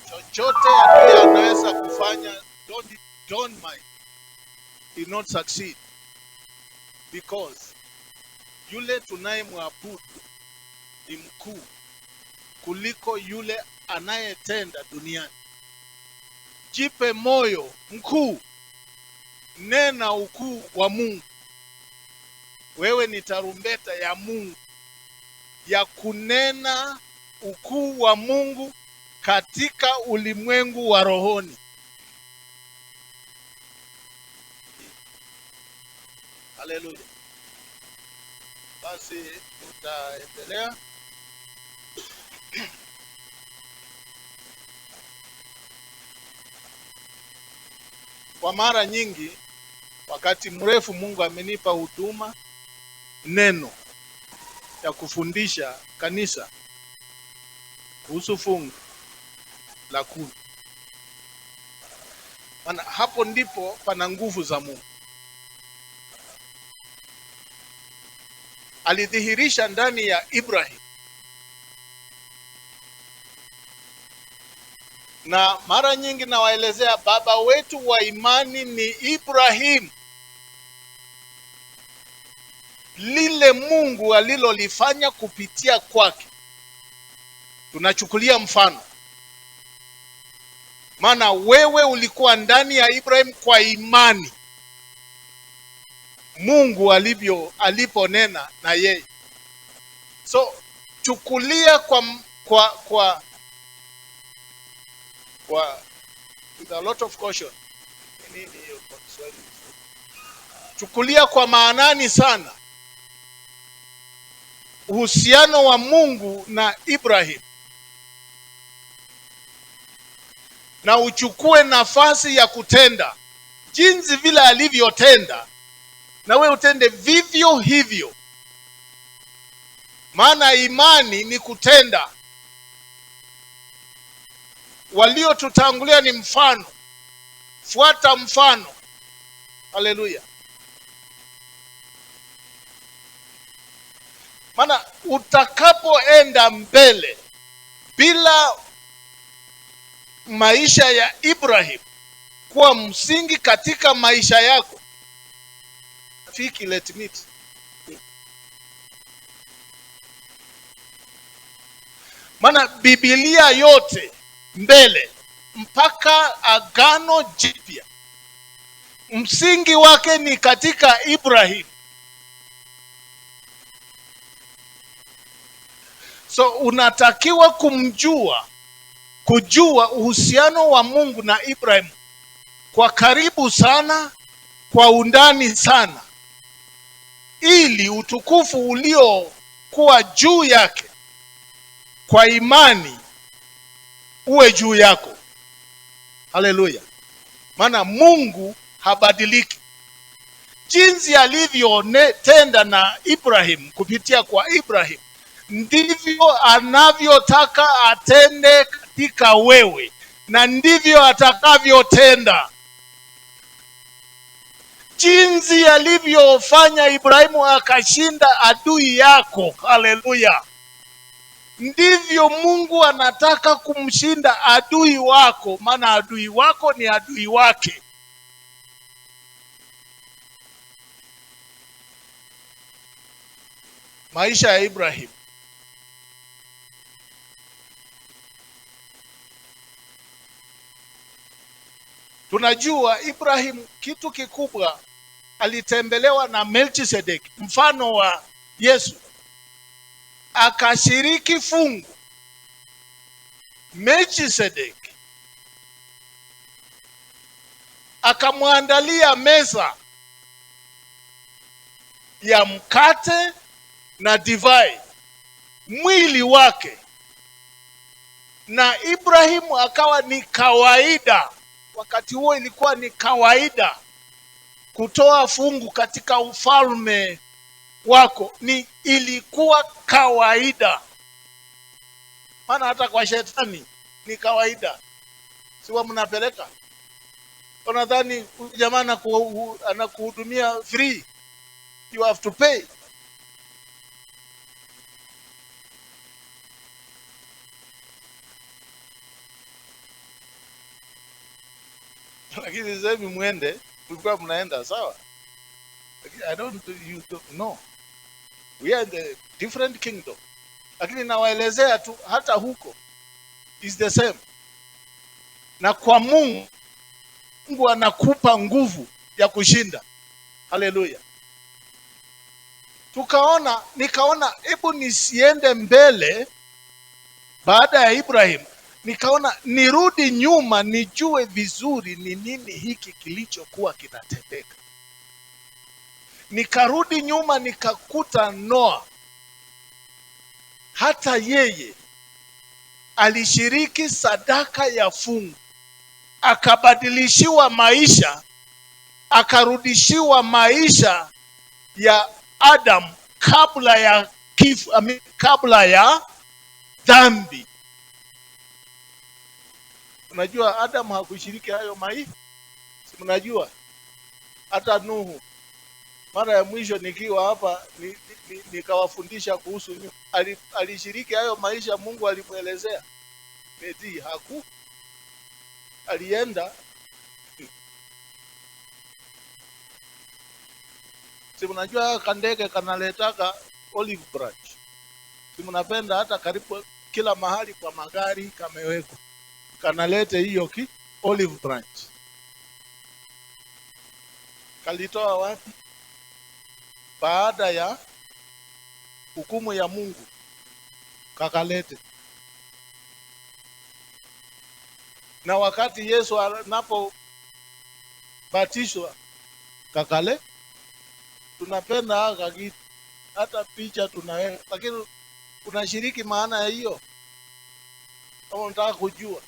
Chochote adui anaweza kufanya, don't mind. He not succeed, because yule tunayemwabudu ni mkuu kuliko yule anayetenda duniani. Jipe moyo mkuu, nena ukuu wa Mungu. Wewe ni tarumbeta ya Mungu ya kunena ukuu wa Mungu katika ulimwengu wa rohoni. Haleluya. Basi tutaendelea. Kwa mara nyingi, wakati mrefu Mungu amenipa huduma neno ya kufundisha kanisa kuhusu fungu la 10. Maana hapo ndipo pana nguvu za Mungu. Alidhihirisha ndani ya Ibrahim. Na mara nyingi nawaelezea baba wetu wa imani ni Ibrahim. Lile Mungu alilolifanya kupitia kwake tunachukulia mfano. Maana wewe ulikuwa ndani ya Ibrahim kwa imani, Mungu aliponena na yeye. So chukulia kwa with a lot of caution. Chukulia kwa maanani sana uhusiano wa Mungu na Ibrahim, na uchukue nafasi ya kutenda jinsi vile alivyotenda, na wewe utende vivyo hivyo. Maana imani ni kutenda. Waliotutangulia ni mfano. Fuata mfano. Haleluya. Maana utakapoenda mbele bila maisha ya Ibrahim kuwa msingi katika maisha yako, let me. Maana Biblia yote mbele mpaka Agano Jipya msingi wake ni katika Ibrahim. So unatakiwa kujua uhusiano wa Mungu na Ibrahim kwa karibu sana, kwa undani sana, ili utukufu uliokuwa juu yake kwa imani uwe juu yako. Haleluya. Maana Mungu habadiliki. Jinsi alivyotenda na Ibrahim kupitia kwa Ibrahim, ndivyo anavyotaka atende katika wewe, na ndivyo atakavyotenda. Jinsi alivyofanya Ibrahimu akashinda adui yako, haleluya, ndivyo Mungu anataka kumshinda adui wako. Maana adui wako ni adui wake. Maisha ya Ibrahim, tunajua Ibrahim kitu kikubwa, alitembelewa na Melchizedek, mfano wa Yesu, akashiriki fungu. Melchizedek akamwandalia meza ya mkate na divai, mwili wake. Na Ibrahimu akawa ni kawaida, wakati huo ilikuwa ni kawaida kutoa fungu katika ufalme wako, ilikuwa kawaida. Maana hata kwa shetani ni kawaida. Siwa mnapeleka, unadhani jamaa anakuhudumia free? You have to pay. Lakini sasa mwende, mlikuwa mnaenda sawa. I don't know. We are in the different kingdom. Lakini nawaelezea tu hata huko is the same. Na kwa Mungu anakupa nguvu ya kushinda. Haleluya. Nikaona hebu nisiende mbele baada ya Ibrahim. Nikaona nirudi nyuma nijue vizuri ni nini hiki kilichokuwa kinatendeka. Nikarudi nyuma nikakuta Noa, hata yeye alishiriki sadaka ya fungu, akabadilishiwa maisha, akarudishiwa maisha ya Adam kabla ya kifo, kabla ya dhambi. Unajua Adam hakushiriki hayo maisha? Si mnajua? Hata Nuhu, mara ya mwisho nikiwa hapa nikawafundisha kuhusu Nuhu, alishiriki hayo maisha Mungu alimuelezea? Eti alienda. Si mnajua kandege kanaletaka olive branch? Si mnapenda hata karibu kila mahali kwa magari kamewekwa, kanalete hiyo olive branch. Kalitoa wapi? Baada ya hukumu ya Mungu kakalete. Na wakati Yesu anapobatishwa kakale. Tunapenda haka kitu, hata picha tunaweka, lakini unashiriki maana ya hiyo kama unataka kujua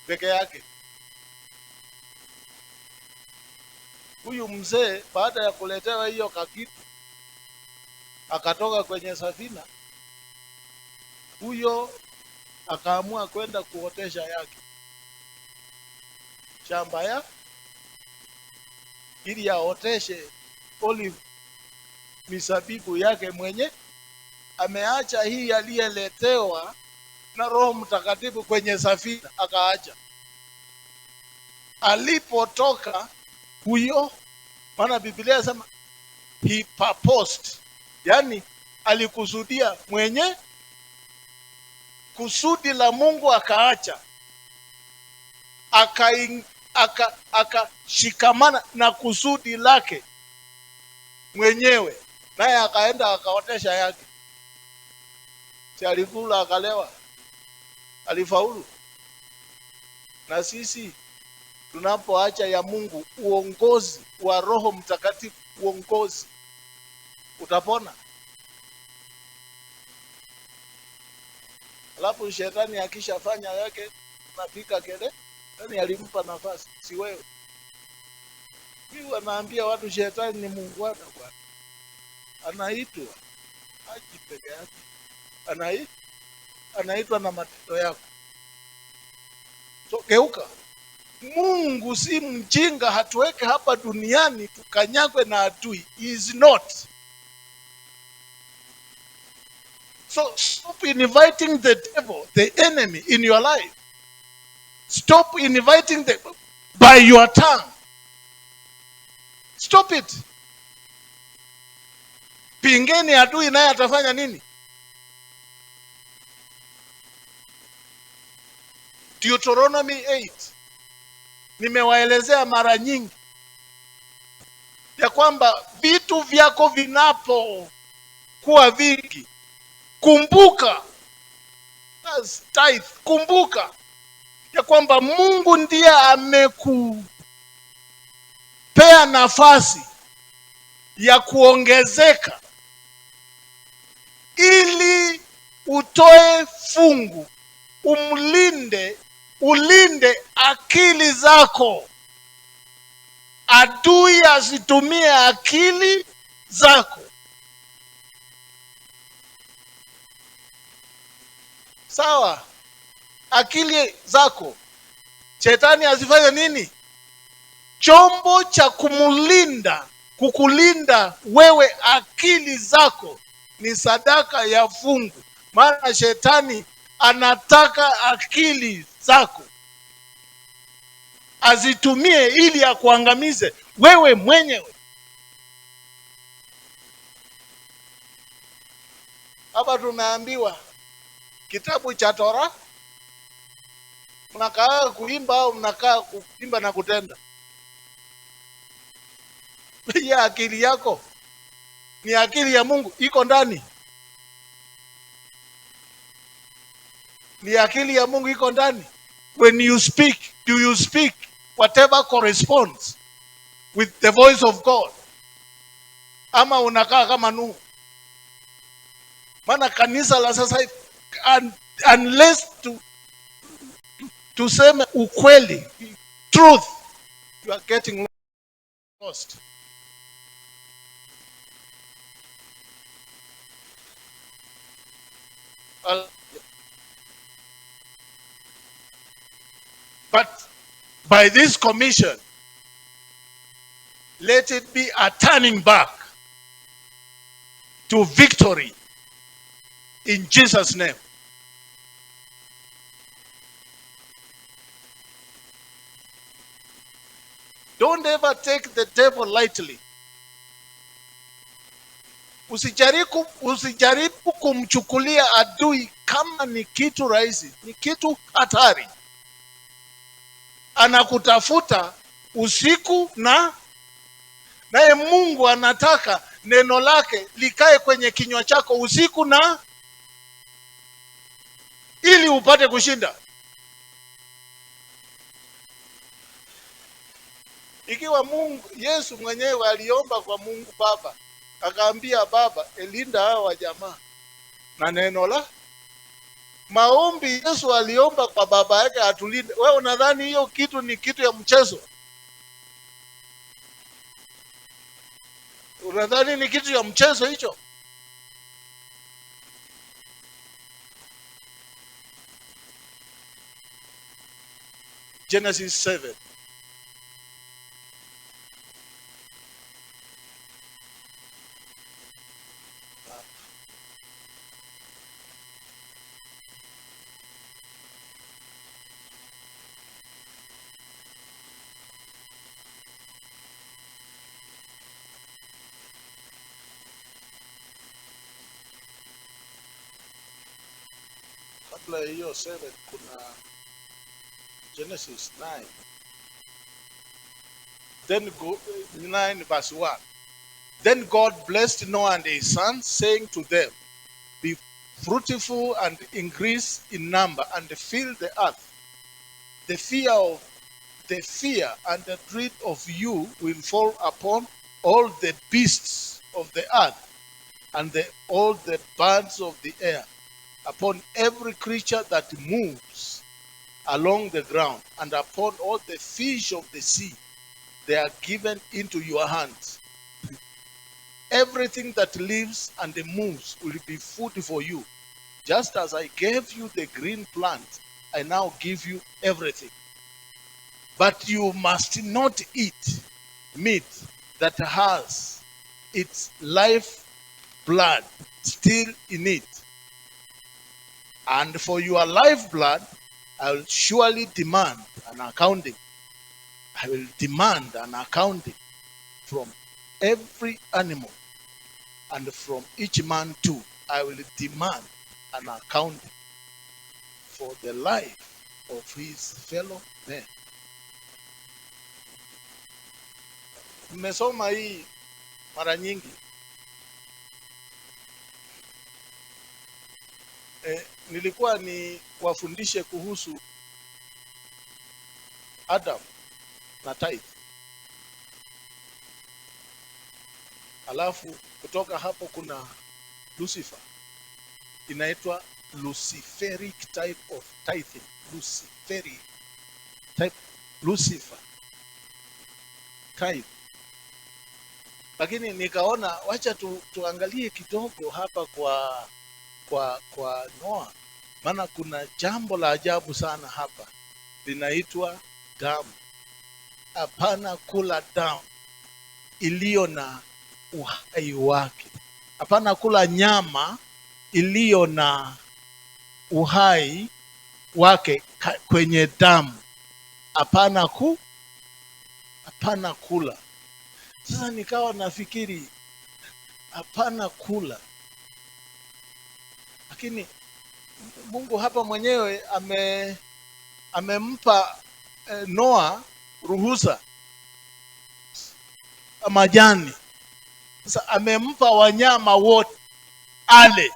peke yake. Huyu mzee baada ya kuletewa hiyo kakitu akatoka kwenye safina, huyo akaamua kwenda kuotesha yake shamba ya ili aoteshe olive misabibu yake mwenye. Ameacha hii aliyeletewa na Roho Mtakatifu kwenye safina, akaacha. Alipotoka huyo, maana Biblia inasema he purposed, yani alikusudia mwenye kusudi la Mungu, akaacha, akashikamana na kusudi lake mwenyewe, naye akaenda akaotesha yake. Si alikula akalewa, alifaulu. Na sisi tunapoacha ya Mungu, uongozi wa Roho Mtakatifu, uongozi, utapona. Alafu shetani akishafanya yake, unapika kele. Nani alimpa nafasi? Si wewe. Mimi wanaambia watu shetani ni muungwana bwana. Anaitwa haji peke yake. Anaitwa na matendo yako. So geuka. Mungu si mjinga, hatuweke hapa duniani tukanyagwe na adui. He is not. So stop inviting the devil, the enemy in your life. Stop inviting them by your tongue. Stop it. Pingeni adui, naye atafanya nini? Deuteronomy 8. Nimewaelezea mara nyingi ya kwamba vitu vyako vinapo kuwa vingi, kumbuka, tithe, kumbuka ya kwamba Mungu ndiye amekupea nafasi ya kuongezeka ili utoe fungu, ulinde akili zako. Adui asitumie akili zako. Sawa? Akili zako. Shetani asifanye nini? Chombo cha kukulinda wewe, akili zako ni sadaka ya fungu. Maana shetani anataka akili zako. azitumie ili akuangamize wewe mwenyewe. Hapa tumeambiwa kitabu cha Torah, mnakaa kuimba au mnakaa kuimba na kutenda? Ya akili yako ni akili ya Mungu iko ndani, ni akili ya Mungu iko ndani. When you speak, do you speak whatever corresponds with the voice of God, ama unakaa kama Nuhu? Maana kanisa la sasa hivi, unless tuseme ukweli, truth, you are getting lost. But by this commission, let it be a turning back to victory in Jesus' name. Don't ever take the devil lightly. Usijaribu kumchukulia adui kama ni kitu rahisi, ni kitu hatari. Anakutafuta usiku naye Mungu anataka neno lake likae kwenye kinywa chako usiku ili upate kushinda. Ikiwa Mungu, Yesu mwenyewe aliomba kwa Mungu Baba, akaambia Baba, elinda hawa jamaa na neno la maombi. Yesu aliomba kwa Baba yake atulinde. Wewe unadhani hiyo kitu ni kitu ya mchezo? Unadhani ni kitu ya mchezo hicho? Genesis 7. Kabla hiyo 7 kuna Genesis 9. Then 9 verse 1. Then God blessed Noah and his sons, saying to them, be fruitful and increase in number and fill the earth. The fear and the dread of you will fall upon all the beasts of the earth and all the birds of the air, upon every creature that moves along the ground, and upon all the fish of the sea. They are given into your hands. Everything that lives and moves will be food for you. Just as I gave you the green plant, I now give you everything. But you must not eat meat that has its life blood still in it. And for your lifeblood, I will surely demand an accounting. I will demand an accounting from every animal, and from each man too. I will demand an accounting for the life of his fellow men. Nimesoma hii mara nyingi. Nilikuwa ni wafundishe kuhusu Adam na tithe. Alafu kutoka hapo kuna Lucifer. Inaitwa Luciferic type of tithing. Luciferic type, Lucifer type. Lakini nikaona wacha tuangalie kidogo hapa kwa Noa, maana kuna jambo la ajabu sana hapa linaitwa damu. Hapana kula damu iliyo na uhai wake. Hapana kula nyama iliyo na uhai wake kwenye damu. Hapana hapana kula. Sasa nikawa nafikiri hapana kula, lakini Mungu hapa mwenyewe amempa Noa ruhusa majani. Sasa amempa wanyama wote ale,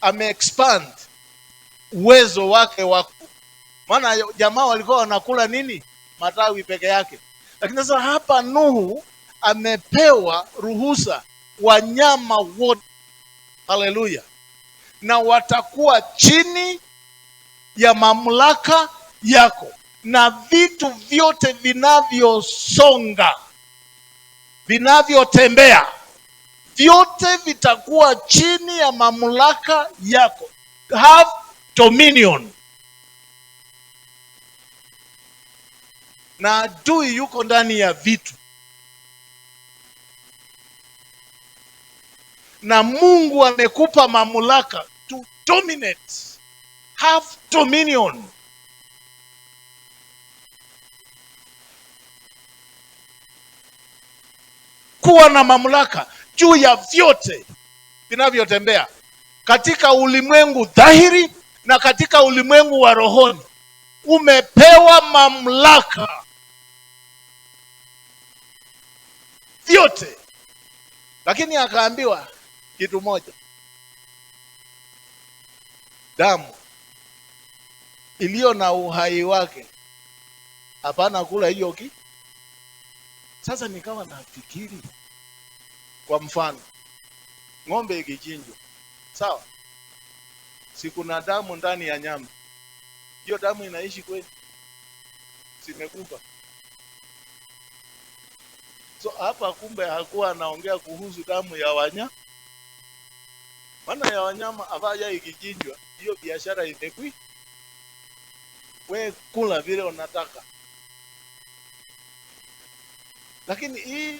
ameexpand uwezo wake wa, maana jamaa walikuwa wanakula nini? Matawi peke yake. Lakini sasa hapa Nuhu amepewa ruhusa wanyama wote, haleluya, na watakuwa chini ya mamlaka yako, na vitu vyote vinavyosonga, vinavyotembea, vyote vitakuwa chini ya mamlaka yako. Have dominion. Na adui yuko ndani ya vitu, na Mungu amekupa mamlaka to dominate. Have dominion. Kuwa na mamlaka juu ya vyote vinavyotembea katika ulimwengu dhahiri na katika ulimwengu wa rohoni. Umepewa mamlaka vyote. Lakini akaambiwa kitu moja: damu iliyo na uhai wake hapana kula hiyo Sasa nikawa nafikiri, kwa mfano ng'ombe ikichinjwa, sawa, si kuna damu ndani ya nyama? Hiyo damu inaishi kweli? Simekufa. So hapa kumbe hakuwa anaongea kuhusu damu ya wanyama. Maana ya wanyama avaja ikichinjwa, hiyo biashara imekwi, we kula vile unataka. Lakini hii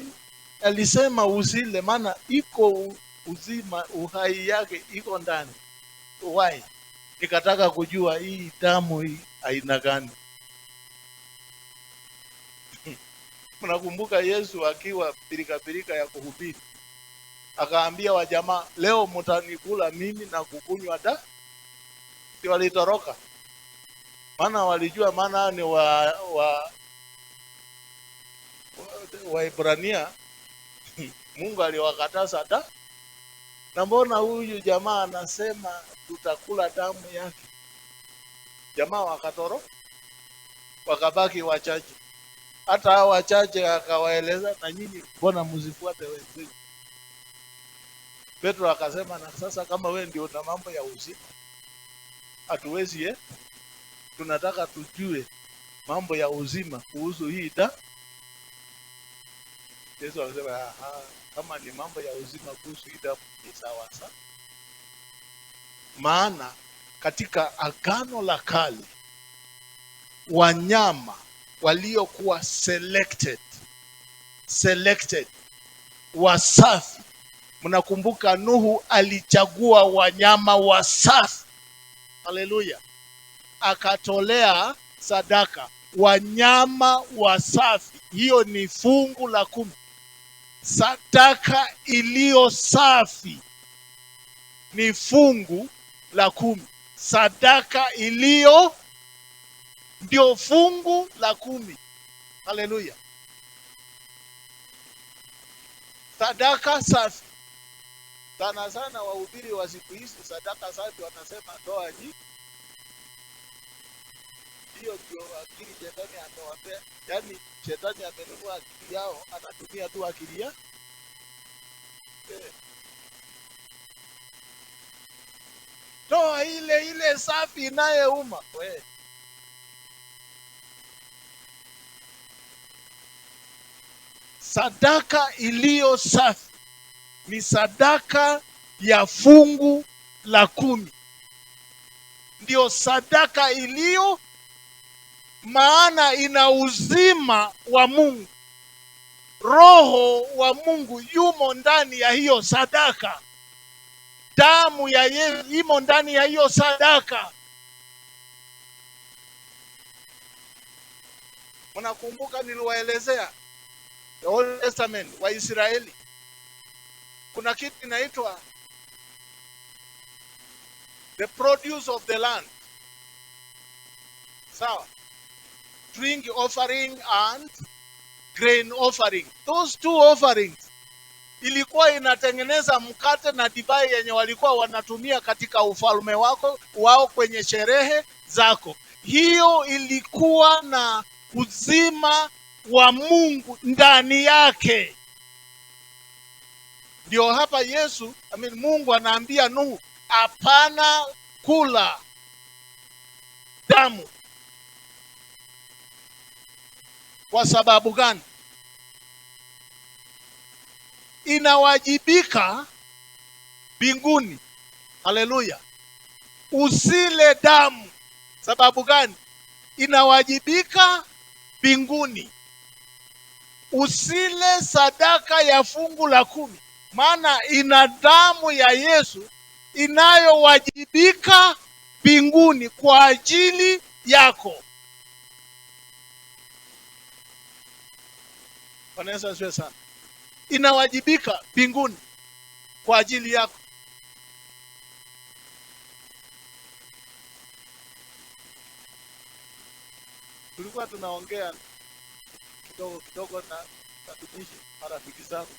alisema usile, maana iko uzima, uhai yake iko ndani. Why? Nikataka kujua hii damu hii aina gani. Mnakumbuka Yesu akiwa pirika ya kuhubiri, akaambia wajamaa, leo mtanikula mimi na kukunywa damu. Si walitoroka? Maana walijua, maana ni Waebrania Mungu aliwakataza damu. Na mbona huyu jamaa anasema tutakula damu yake? Jamaa wakatoroka, wakabaki wachache. Hata hao wachache akawaeleza, na nyinyi mbona msifuate wenzenu? Petro akasema, na sasa kama wewe ndio una mambo ya uzima, hatuwezi tunataka tujue mambo ya uzima kuhusu hii damu. Yesu akasema, kama ni mambo ya uzima kuhusu hii damu ni sawa sawa. Maana katika Agano la Kale wanyama waliokuwa selected wasafi. Mnakumbuka Nuhu alichagua wanyama wasafi, haleluya, akatolea sadaka wanyama wasafi. Hiyo ni fungu la 10. Sadaka iliyo safi ni fungu la 10. Sadaka iliyo ndio fungu la 10. Haleluya. Sadaka safi. Sana sana wahubiri wa siku hizi sadaka safi wanasema toa nyingi. Hiyo ndio akili shetani amewapea. Yaani shetani amenunua akili yao, anatumia tu akili yao. Toa ile safi inayeuma. Sadaka iliyo safi ni sadaka ya fungu la 10. Ndio sadaka iliyo, maana ina uzima wa Mungu. Roho wa Mungu yumo ndani ya hiyo sadaka. Damu ya Yesu imo ndani ya hiyo sadaka. Mnakumbuka niliwaelezea the Old Testament wa Israeli, kuna kitu inaitwa the produce of the land. Sawa? Drink offering and grain offering. Those two offerings ilikuwa inatengeneza mkate na divai yenye walikuwa wanatumia katika ufalme wao kwenye sherehe zako. Hiyo ilikuwa na uzima wa Mungu ndani yake. Ndio hapa Mungu anaambia Nuhu, hapana kula damu. Kwa sababu gani? Inawajibika mbinguni. Haleluya. Usile damu. Sababu gani? Inawajibika mbinguni. Usile sadaka ya fungu la 10, maana ina damu ya Yesu inayowajibika mbinguni kwa ajili yako. Bwana Yesu asifiwe sana. Inawajibika mbinguni kwa ajili yako. Tulikuwa tunaongea kidogo na watumishi marafiki zangu,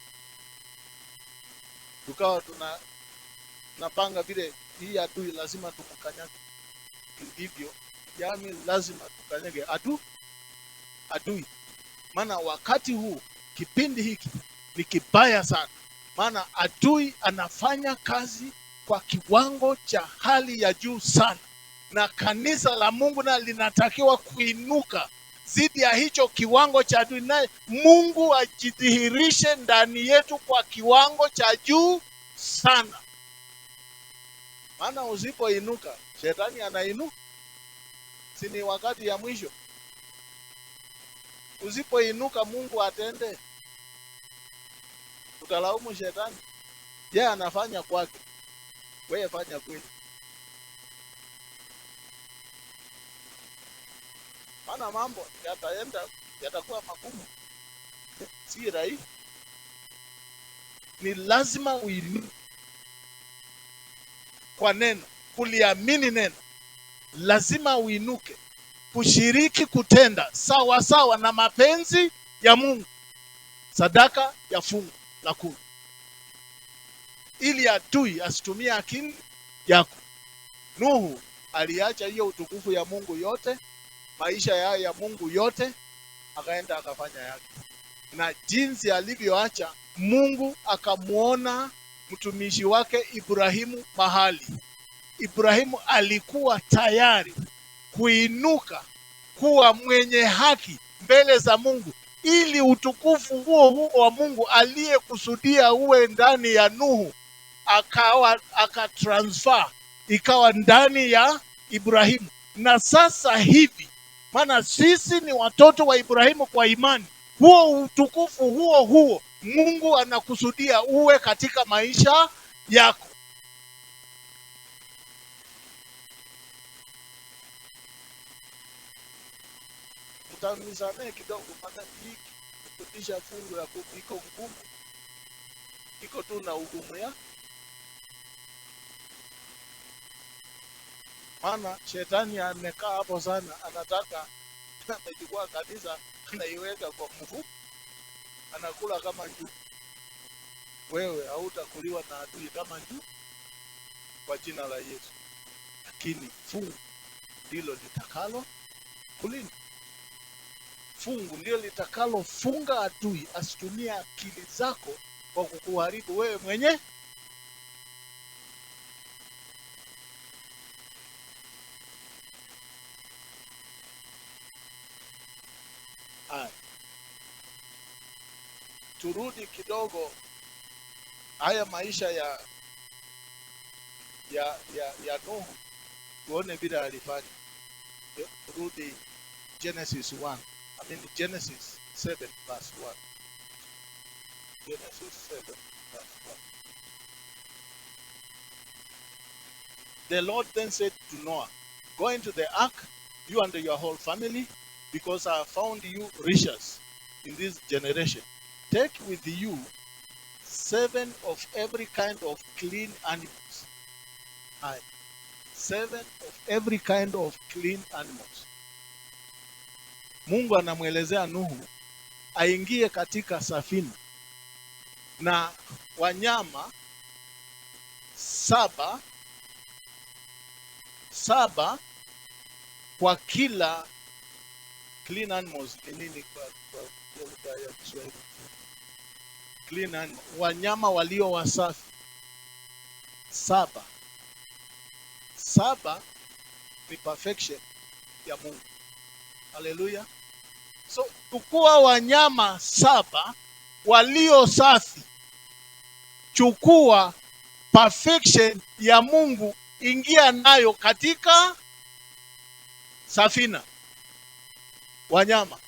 tukawa tunapanga vile hii adui lazima tumkanyage. Ndivyo yani lazima tukanyage adui. Maana wakati huu, kipindi hiki ni kibaya sana, maana adui anafanya kazi kwa kiwango cha hali ya juu sana, na kanisa la Mungu na linatakiwa kuinuka zidi ya hicho kiwango cha adui, naye Mungu ajidhihirishe ndani yetu kwa kiwango cha juu sana. Maana usipoinuka, shetani anainuka. Si ni wakati ya mwisho? Usipoinuka Mungu atende. Utalaumu shetani. Yeye anafanya kwake, wewe fanya kweli. Maana mambo yatakuwa magumu. Si rahisi. Ni lazima uinuke kwa neno, kuliamini neno. Lazima uinuke kushiriki kutenda sawa sawa na mapenzi ya Mungu, sadaka ya fungu la 10, ili adui asitumie akili yako. Nuhu aliacha hiyo utukufu ya Mungu yote, maisha ya Mungu yote, akaenda akafanya yake. Na jinsi alivyoacha, Mungu akamuona mtumishi wake Ibrahimu mahali. Ibrahimu alikuwa tayari kuinuka kuwa mwenye haki mbele za Mungu, ili utukufu huo wa Mungu aliyekusudia uwe ndani ya Nuhu akatransfer ikawa ndani ya Ibrahimu. Na sasa hivi, maana sisi ni watoto wa Ibrahimu kwa imani, huo utukufu huo Mungu anakusudia uwe katika maisha yako. Utanisamehe kidogo, maana hiki kutisha fungu la iko ngumu, iko tu na ugumu ya. Maana shetani amekaa hapo sana, anataka amechukua kanisa anaiweka kwa mfuko, anakula kama juu. Wewe hautakuliwa na adui kama juu kwa jina la Yesu. Lakini fungu ndilo litakalo kulinda. Fungu ndio litakalo funga adui asitumie akili zako kwa kukuharibu wewe mwenye. Turudi kidogo haya maisha ya Nuhu, tuone vile alifanya. Turudi Genesis 7 verse 1. Genesis 7 verse 1. The Lord then said to Noah, "Go into the ark, you and your whole family, because I have found you righteous in this generation. Take with you 7 of every kind of clean animals. 7 of every kind of clean animals. Mungu anamwelezea Nuhu aingie katika safina na wanyama 7 kwa kila clean animals. Nini kwa lugha ya Kiswahili? Clean animal, wanyama walio wasafi 7 ni perfection ya Mungu. Haleluya. So chukua wanyama 7 walio safi, chukua perfection ya Mungu, ingia nayo katika safina. Wanyama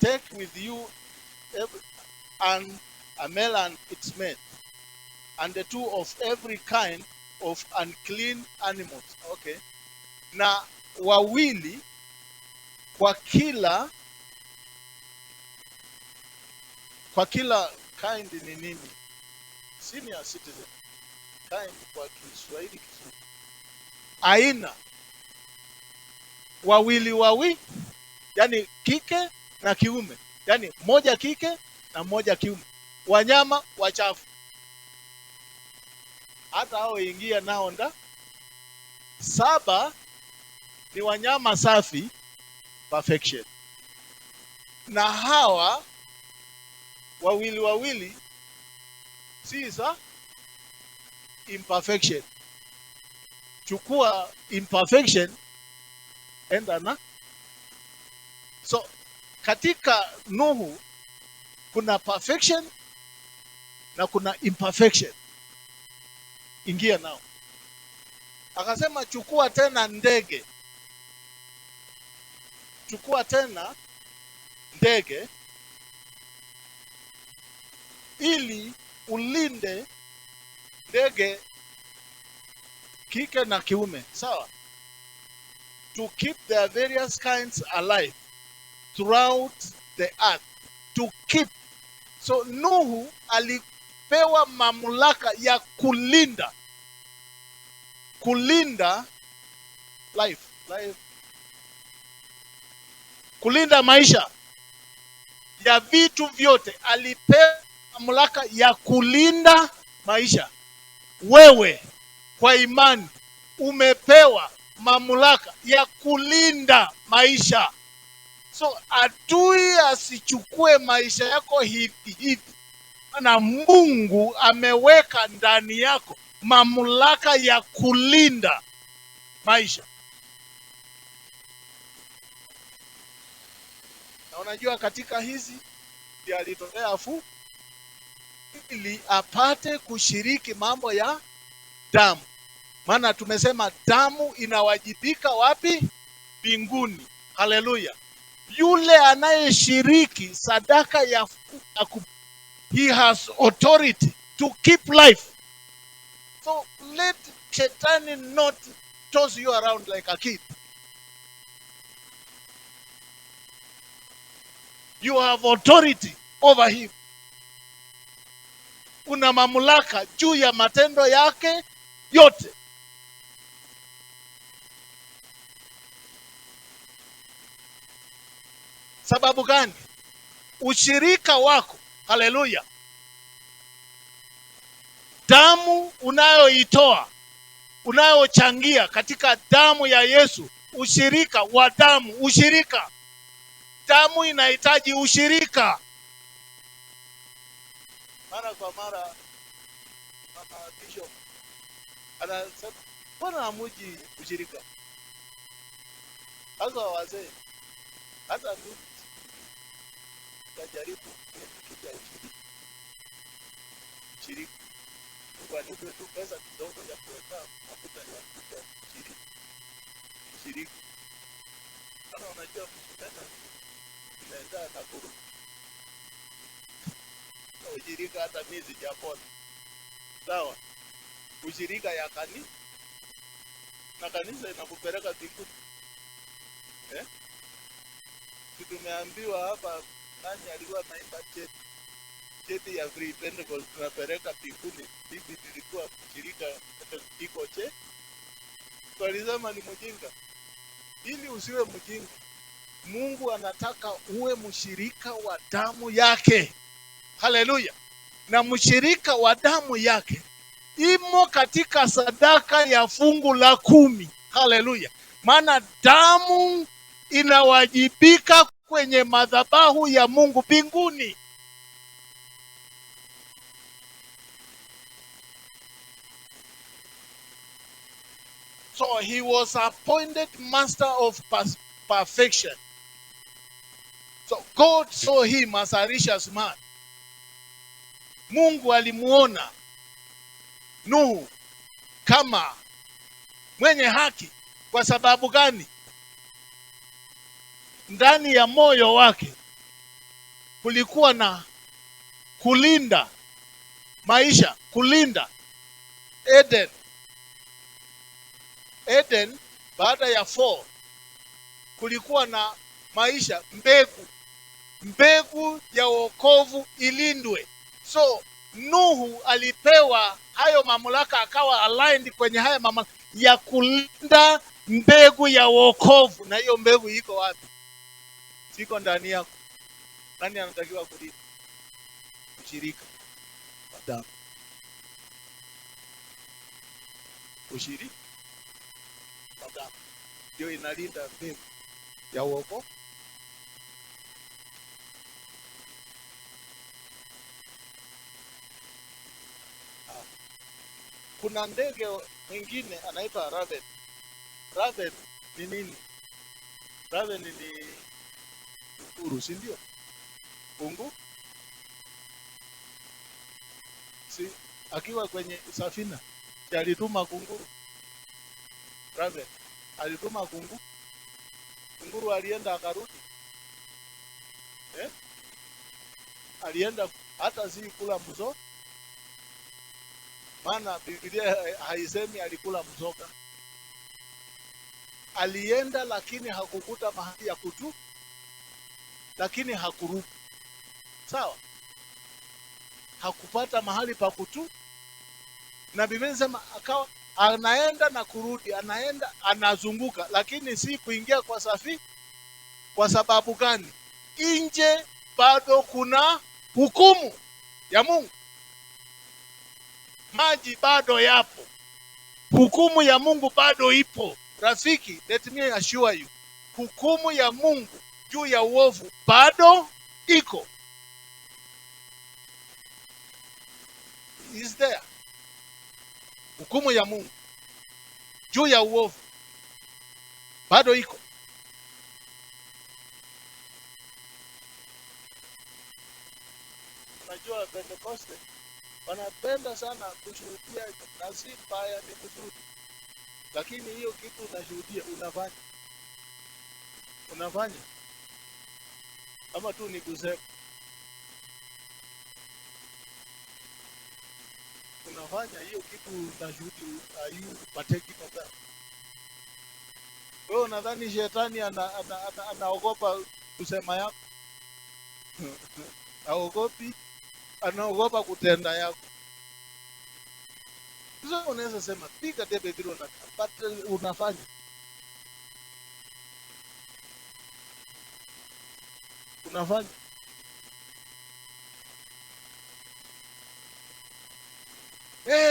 take with you a male and its mate, and the 2 of every kind of unclean animals. Okay. Na wawili kwa kila kind ni nini? Senior citizen. Kind kwa Kiswahili. Aina. Wawili, yani kike na kiume, yani moja kike na moja kiume. Wanyama wachafu, hata hao ingia nao nda. 7 ni wanyama safi, perfection. Na hawa wawili sisa imperfection. Chukua imperfection, enda na. So katika Nuhu kuna perfection na kuna imperfection, ingia nao. Akasema chukua tena ndege, ili ulinde ndege kike na kiume, sawa? To keep their various kinds alive throughout the earth. To keep. So Nuhu alipewa mamlaka ya kulinda life, kulinda maisha ya vitu vyote. Alipewa mamlaka ya kulinda maisha. Wewe kwa imani umepewa mamlaka ya kulinda maisha. So adui asichukue maisha yako hivi. Na Mungu ameweka ndani yako mamlaka ya kulinda maisha. Na unajua katika hizi ndiye alitolea afu ili apate kushiriki mambo ya damu. Maana tumesema damu inawajibika wapi? Mbinguni. Haleluya. Yule anayeshiriki sadaka ya he has authority to keep life. So let Shetani not toss you around like a kid. You have authority over him. Una mamlaka juu ya matendo yake yote. Sababu gani? Ushirika wako, haleluya, damu unayoitoa, unayochangia katika damu ya Yesu, ushirika wa damu, damu inahitaji ushirika. Mara kwa mara mama Bishop anasema, mbona hamuji ushirika? Hasa wazee, hata ndugu tajaribu shirika kwa nipe tu pesa kidogo ya kuweka mafuta ya shirika. Ana unajua mshikana inaenda na kuru. Ushirika hata miezi japona. Sawa. Ushirika ya na kanisa inakupeleka mbinguni. Tumeambiwa hapa, nani alikuwa naimba cheti ya Free Pentecost tunapeleka mbinguni. Hivi nilikuwa mshirika iko Walisema ni mjinga. Ili usiwe mjinga, Mungu anataka uwe mshirika wa damu yake. Haleluya. Na mshirika wa damu yake imo katika sadaka ya fungu la 10. Haleluya. Maana damu inawajibika kwenye madhabahu ya Mungu mbinguni. So he was appointed master of perfection. So God saw him as a righteous man. Mungu alimuona Nuhu kama mwenye haki. Kwa sababu gani? Ndani ya moyo wake kulikuwa na kulinda maisha, kulinda Eden. Eden baada ya fall kulikuwa na maisha, mbegu ya wokovu ilindwe. So Nuhu alipewa hayo mamlaka, akawa aligned kwenye haya mamlaka ya kulinda mbegu ya wokovu. Na hiyo mbegu iko wapi? Siko ndani yako. Nani anatakiwa kulinda? Ushirika wa damu. Ushirika wa damu ndio inalinda mbegu ya wokovu. Kuna ndege mwingine anaitwa raven. Raven ni nini? Raven ni kunguru, si ndio? Kunguru si akiwa kwenye safina alituma kunguru. Raven alituma kunguru. Kunguru alienda akarudi. Alienda hata si kula mzoga. Maana Biblia haisemi alikula mzoga. Alienda lakini hakukuta mahali ya kutu, lakini hakurudi. Sawa? Hakupata mahali pa kutu. Na Biblia inasema akawa anaenda na kurudi, anaenda anazunguka, lakini si kuingia kwa safi. Kwa sababu gani? Nje bado kuna hukumu ya Mungu. Maji bado yapo. Hukumu ya Mungu bado ipo. Rafiki, let me assure you, hukumu ya Mungu juu ya uovu bado iko. Is there. Hukumu ya Mungu juu ya uovu bado iko. Unajua Pentecost wanapenda sana kushuhudia, na si mbaya, ni kuzuri. Lakini hiyo kitu unashuhudia unafanya ama tu ni kusema? Unafanya hiyo kitu unashuhudia, ayu pateki kata. Wewe unadhani shetani anaogopa kusema yako? Haogopi, anaogopa kutenda yako. Sasa unaweza sema piga debe vile unataka, but unafanya.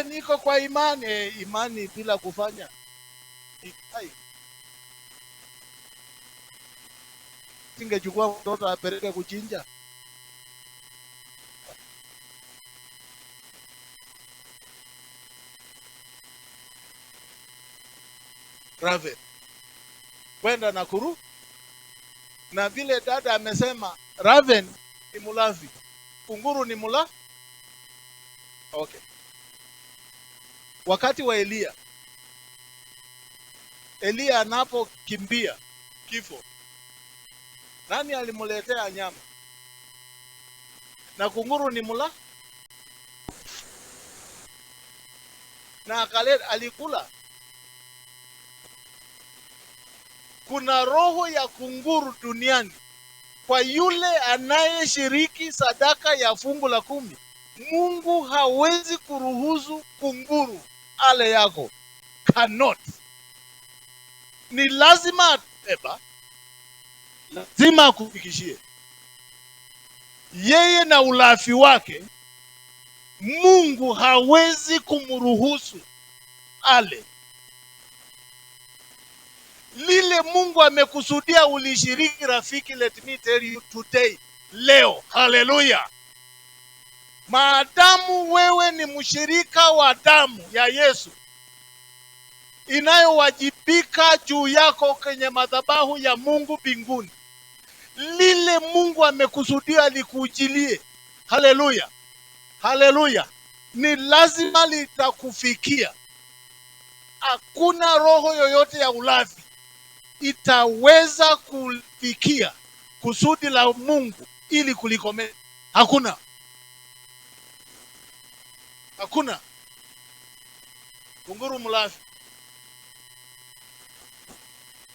Niko kwa imani. Imani bila kufanya. Singechukua mtoto apeleke kuchinja. Raven kwenda Nakuru, na vile dada amesema Raven ni mulavi, kunguru ni mula. Okay. Wakati wa Elia anapokimbia kifo, nani alimuletea nyama? Na kunguru ni mula, na akaleta, alikula. kuna roho ya kunguru duniani. Kwa yule anayeshiriki sadaka ya fungu la 10, Mungu hawezi kuruhusu kunguru ale yako. Cannot. Ni lazima lazima akufikishie yeye na ulafi wake. Mungu hawezi kumruhusu ale lile Mungu amekusudia ulishiriki. Rafiki, let me tell you today, leo, haleluya, maadamu wewe ni mshirika wa damu ya Yesu inayowajibika juu yako kwenye madhabahu ya Mungu mbinguni, lile Mungu amekusudia likujilie, haleluya, haleluya, ni lazima litakufikia. Hakuna roho yoyote ya ulafi itaweza kufikia kusudi la Mungu ili kulikomesha. Hakuna. Hakuna. Kunguru mulafi.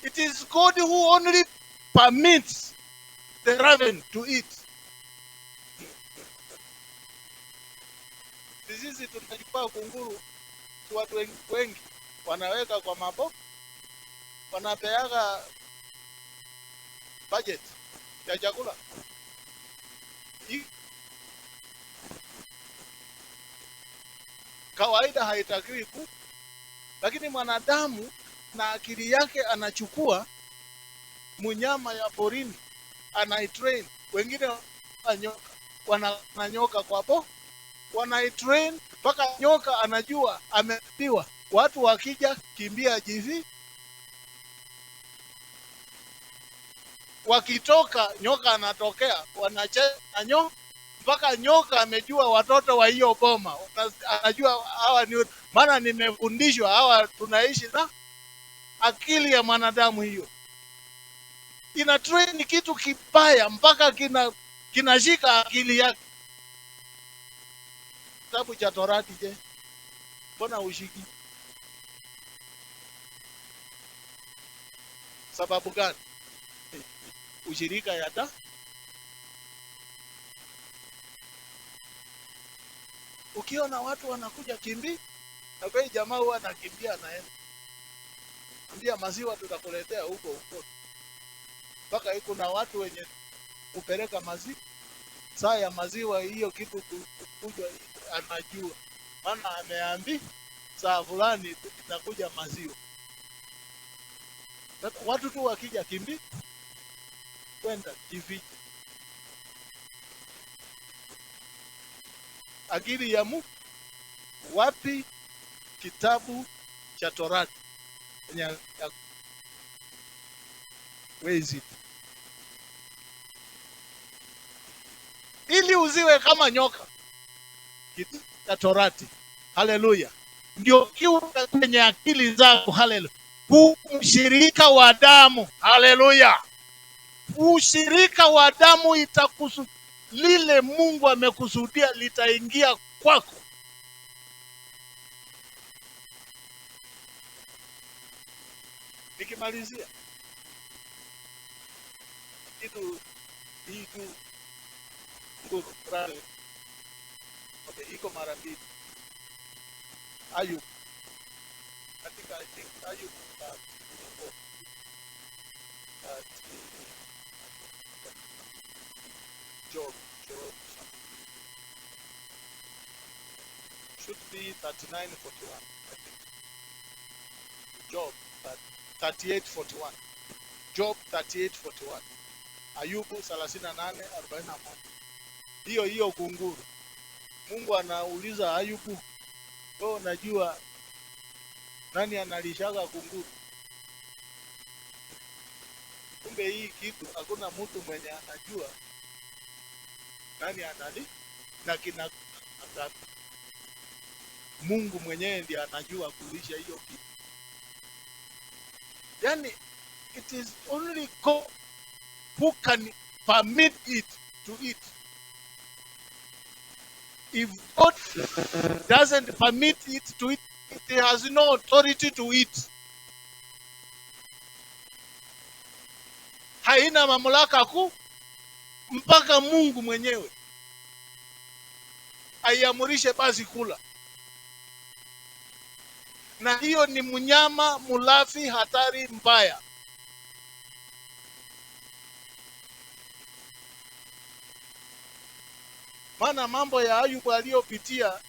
It is God who only permits the raven to eat. Sisi tunachukua kunguru, watu wengi wanaweka kwa mapo, wanapeaga budget ya chakula. Kawaida haitakiwi ku, lakini mwanadamu na akili yake anachukua mnyama ya porini, anaitrain. Wengine nyoka, wananyoka kwapo, wanaitrain mpaka nyoka anajua amepiwa. Watu wakija kimbia jivi, wakitoka nyoka anatokea, wanacheza nyoka mpaka nyoka amejua watoto wa hiyo boma. Anajua hawa ni, maana nimefundishwa hawa tunaishi na akili ya mwanadamu. Hiyo ina train kitu kibaya mpaka kinashika akili yake. Kitabu cha Torati, je, mbona ushiki? Sababu gani? Ushirika ya da. Ukiona watu wanakuja kimbi, na kwa jamaa huwa anakimbia naenda. Ambia maziwa tutakuletea huko huko. Mpaka iko na watu wenye kupeleka maziwa. Saa ya maziwa hiyo kitu kuja anajua. Maana ameambi saa fulani itakuja maziwa. Watu tu wakija kimbi, kwenda jifiche. Akili ya Mungu wapi? Kitabu cha Torati. Where is it? Ili uziwe kama nyoka. Kitabu cha Torati. Haleluya. Ndio kiu kwenye akili zako. Haleluya. Ushirika wa damu. Haleluya. Ushirika wa damu itakusu lile Mungu amekusudia litaingia kwako. Nikimalizia kitu hii tu nguru rale. Okay, iko mara mbili. Ayubu. Katika Ayubu Job should be 39:41. Job 38:41. Job 38:41. Ayubu 38:41. Hiyo kunguru. Mungu anauliza Ayubu, wewe unajua nani analishaga kunguru? Kumbe hii kitu hakuna mtu mwenye anajua nani anali na kina Mungu mwenyewe ndiye anajua kulisha hiyo kitu. Yani, it is only God who can permit it to eat. If God doesn't permit it to eat, it has no authority to eat. haina mamlaka kuu mpaka Mungu mwenyewe aiamurishe basi kula. Na hiyo ni mnyama mulafi hatari mbaya. Maana mambo ya Ayubu aliyopitia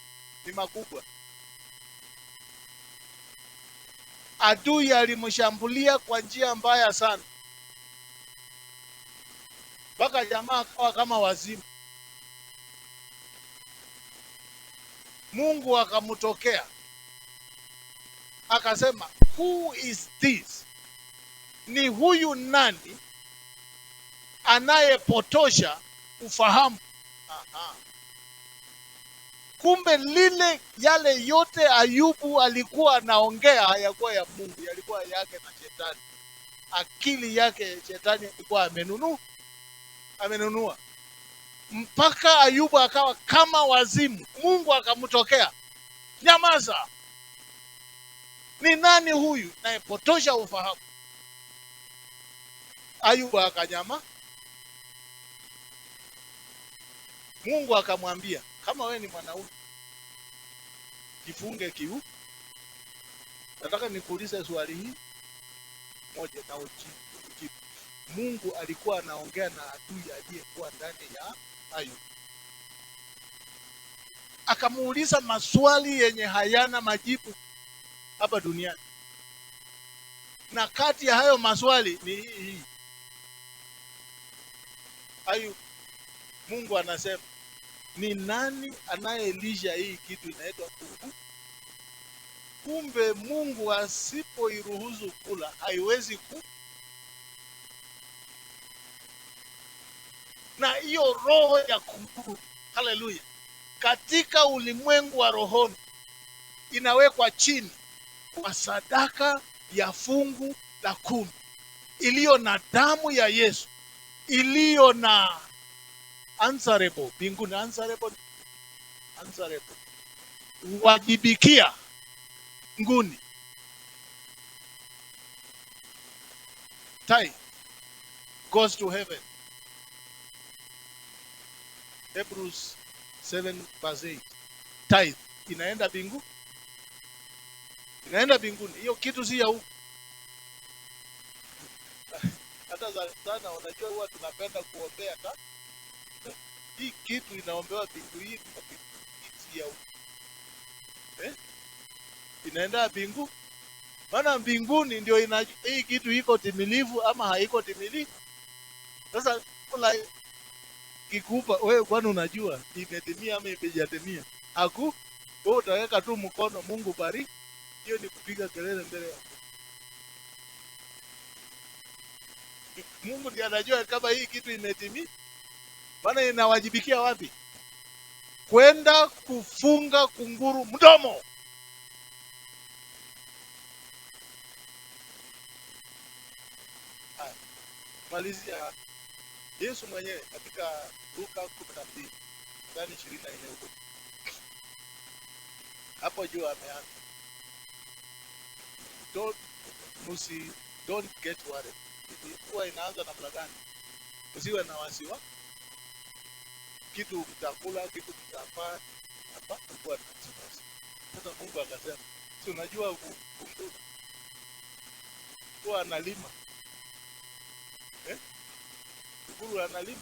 ni makubwa. Adui alimshambulia kwa njia mbaya sana, mpaka jamaa akawa kama wazimu. Mungu akamtokea akasema, who is this? Ni huyu nani anayepotosha ufahamu? Aha. Kumbe yale yote Ayubu alikuwa anaongea hayakuwa ya Mungu, yalikuwa yake na shetani. Akili yake shetani alikuwa amenunua. Mpaka Ayubu akawa kama wazimu. Mungu akamtokea, nyamaza, ni nani huyu anayepotosha ufahamu? Ayubu akanyama. Mungu akamwambia, kama we ni mwanaume, jifunge kiu. Nataka nikuulize swali hii moja na ujibu. Mungu alikuwa anaongea na adui aliyekuwa ndani ya Ayubu. Akamuuliza maswali yenye hayana majibu hapa duniani. Na kati ya hayo maswali ni hii. Ayubu, Mungu anasema, ni nani anayelisha hii kitu inaitwa kuku? Kumbe Mungu asipoiruhusu kula haiwezi ku. Na hiyo roho ya kunguru, haleluya, katika ulimwengu wa rohoni inawekwa chini kwa sadaka ya fungu la 10 iliyo na damu ya Yesu, iliyo na answerable mbinguni. Answerable wajibikia nguni. Tithe goes to heaven. Hebrews 7:8. Tithe inaenda bingu, inaenda binguni. Hiyo kitu si ya huku. Hata sana unajua huwa tunapenda kuombea ta. Hii kitu inaombewa bingu, hii si ya huku. Inaenda bingu. Maana mbinguni ndio hii kitu iko timilifu ama haiko timilifu. Sasa kula kikupa wewe, kwani unajua imetimia ama imejatimia? Wewe utaweka tu mkono, Mungu bariki. Hiyo ni kupiga kelele mbele ya Mungu. Ndiye anajua kama hii kitu imetimia. Maana inawajibikia wapi? Kwenda kufunga kunguru mdomo. Malizia Yesu mwenyewe katika Luka 12 ndani 24 huko. Hapo juu ameanza, don't get worried. Ilikuwa inaanza namna gani? Usiwe na wasiwasi. Kitu mtakula, kitu mtafanya, hapa kwa wasiwasi. Sasa Mungu akasema, si unajua kunguru kwa analima, kunguru analima.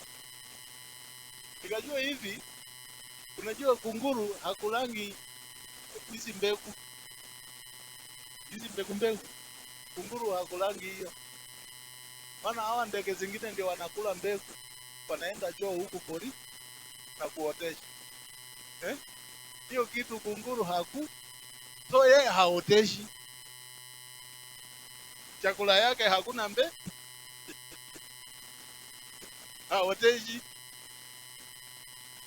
Nikajua hivi, unajua kunguru hakulangi hizi mbegu. Kunguru hakulangi hiyo. Maana hawa ndege zingine ndio wanakula mbegu, wanaenda choo huku pori na kuotesha. Hiyo kitu kunguru haku. So yeye haoteshi. Chakula yake hakuna haoteshi.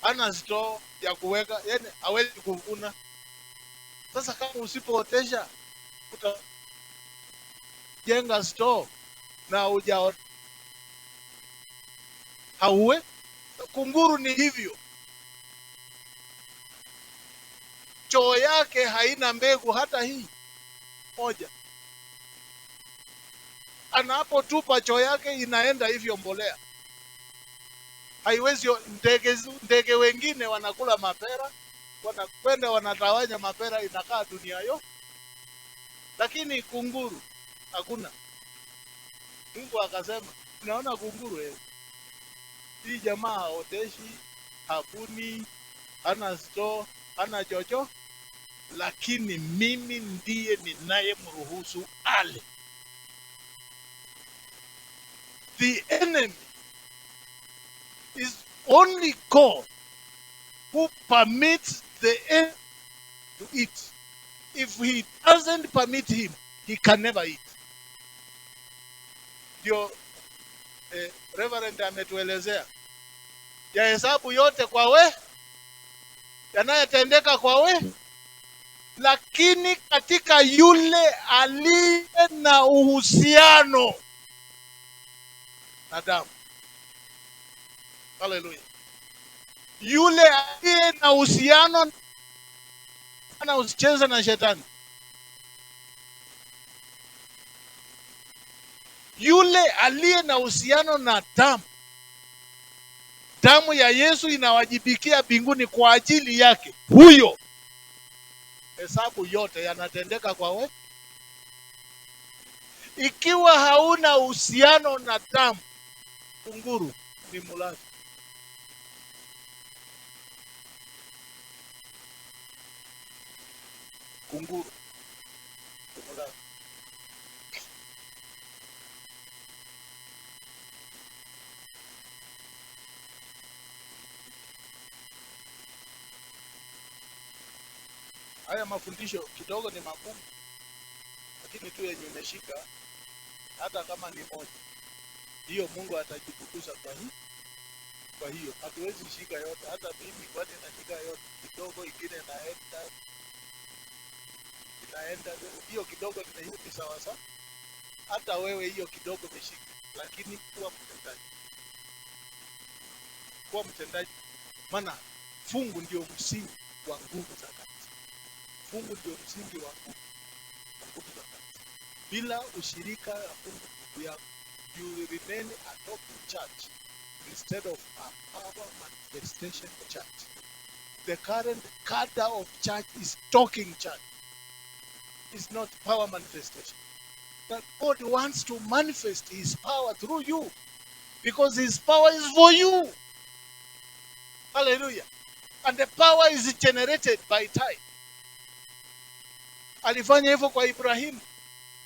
Ana store ya kuweka, yani hawezi kuvuna. Sasa kama usipootesha utajenga store na hauwe. Kunguru ni hivyo. Choo yake haina mbegu hata hii moja. anapotupa choo yake inaenda hivyo mbolea. Haiwezi. Ndege wengine wanakula mapera, wanakwenda wanatawanya mapera, inakaa dunia hiyo. Lakini kunguru hakuna. Mungu akasema, naona kunguru hii jamaa haoteshi, hakuni, hana store, hana chocho, lakini mimi ndiye ninayemruhusu ale. The enemy is only God who permits the enemy to eat. If he doesn't permit him, he can never eat. Ndio Reverend ametuelezea ya hesabu yote kwa we, yanayotendeka kwa we, lakini katika yule aliye na uhusiano na damu. Hallelujah. Yule aliye na uhusiano, ana usicheze na shetani. Yule aliye na uhusiano na damu. Damu ya Yesu inawajibikia mbinguni kwa ajili yake. Huyo hesabu yote yanatendeka kwa we. Ikiwa hauna uhusiano na damu, kunguru ni mulafi. Kunguru ni mulafi. Haya mafundisho kidogo ni magumu, lakini tu yenye umeshika, hata kama ni moja, hiyo Mungu atajitukuza kwa hiyo. Hatuwezi shika yote, hata mimi kwani nashika yote, kidogo ingine inaenda hiyo kidogo ni sawa sawa. Hata wewe hiyo kidogo umeshika, lakini kuwa mtendaji. Maana fungu ndio msingi wa nguvu za kanisa. Fungu ndio msingi wa nguvu za kanisa. Bila ushirika wa fungu yako, you will remain a talking church instead of a power manifestation church. The current cadre of church is talking church. It's not power manifestation. But God wants to manifest his power through you, because his power is for you. Hallelujah. And the power is generated by time. Alifanya hivyo kwa Ibrahim.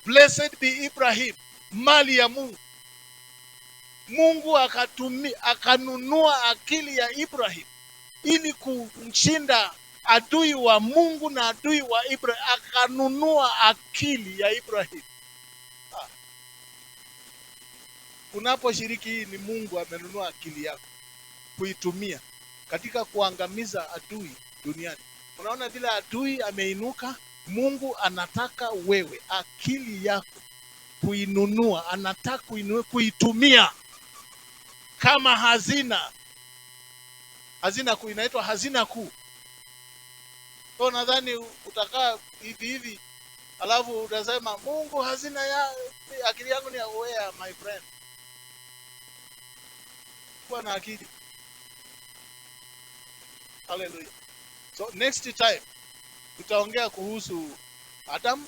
Blessed be Ibrahim, mali ya Mungu. Mungu akanunua akili ya Ibrahim ili kumshinda adui wa Mungu na adui wa Ibrahim. Akanunua akili ya Ibrahim. Unaposhiriki hii, ni Mungu amenunua akili yako kuitumia katika kuangamiza adui duniani. Unaona vile adui ameinuka, Mungu anataka wewe akili yako kuinunua, anataka kuitumia kama hazina. Hazina kuu inaitwa hazina kuu. Kwa nadhani utakaa hivi alafu utasema Mungu hazina ya akili yangu ni where my friend. Kuwa na akili. Hallelujah. So next time tutaongea kuhusu Adam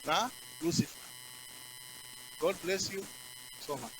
na Lucifer. God bless you so much.